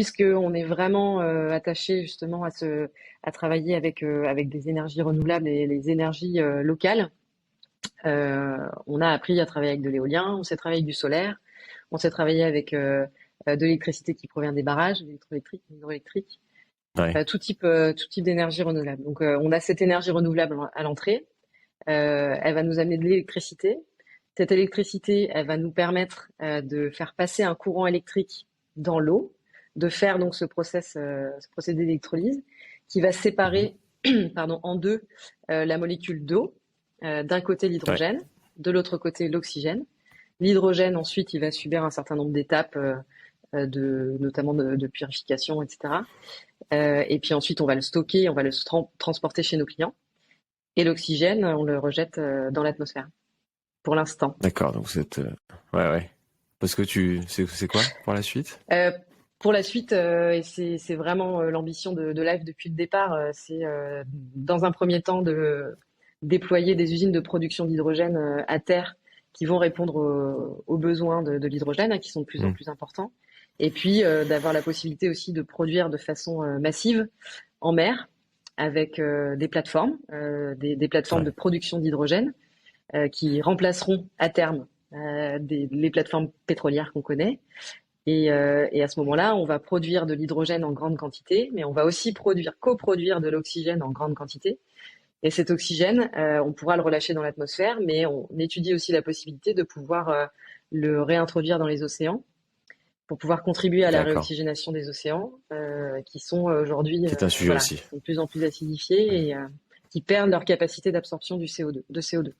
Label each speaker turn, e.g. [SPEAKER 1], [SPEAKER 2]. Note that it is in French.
[SPEAKER 1] puisqu'on est vraiment attaché justement à travailler avec des énergies renouvelables et les énergies locales, on a appris à travailler avec de l'éolien, on sait travailler avec du solaire, on sait travailler avec de l'électricité qui provient des barrages, de l'électroélectrique, hydroélectrique,
[SPEAKER 2] Ouais.
[SPEAKER 1] tout type d'énergie renouvelable. Donc, on a cette énergie renouvelable à l'entrée. Elle va nous amener de l'électricité. Cette électricité, elle va nous permettre de faire passer un courant électrique dans l'eau, de faire donc ce procédé d'électrolyse qui va
[SPEAKER 2] Mhm.
[SPEAKER 1] séparer pardon, en deux la molécule d'eau, d'un côté
[SPEAKER 2] Ouais.
[SPEAKER 1] l'hydrogène, de l'autre côté l'oxygène. L'hydrogène, ensuite, il va subir un certain nombre d'étapes, notamment de purification, etc. Et puis ensuite, on va le stocker, on va le transporter chez nos clients. Et l'oxygène, on le rejette dans l'atmosphère, pour l'instant.
[SPEAKER 2] D'accord. Donc ouais, ouais. Parce que c'est quoi pour la suite?
[SPEAKER 1] Euh, pour la suite, et c'est vraiment l'ambition de Live depuis le départ, c'est dans un premier temps de déployer des usines de production d'hydrogène à terre qui vont répondre aux besoins de l'hydrogène, hein, qui sont de plus en
[SPEAKER 2] Hmm.
[SPEAKER 1] plus importants. Et puis d'avoir la possibilité aussi de produire de façon massive en mer avec des plateformes, des plateformes de
[SPEAKER 2] Ouais.
[SPEAKER 1] production d'hydrogène qui remplaceront à terme les plateformes pétrolières qu'on connaît. Et à ce moment-là, on va produire de l'hydrogène en grande quantité, mais on va aussi coproduire de l'oxygène en grande quantité. Et cet oxygène, on pourra le relâcher dans l'atmosphère, mais on étudie aussi la possibilité de pouvoir le réintroduire dans les océans pour pouvoir contribuer à la
[SPEAKER 2] D'accord.
[SPEAKER 1] réoxygénation des océans, qui sont aujourd'hui,
[SPEAKER 2] Qui est un sujet
[SPEAKER 1] voilà,
[SPEAKER 2] aussi.
[SPEAKER 1] qui sont de plus en plus acidifiés
[SPEAKER 2] Ouais.
[SPEAKER 1] et qui perdent leur capacité d'absorption du CO2, de CO2.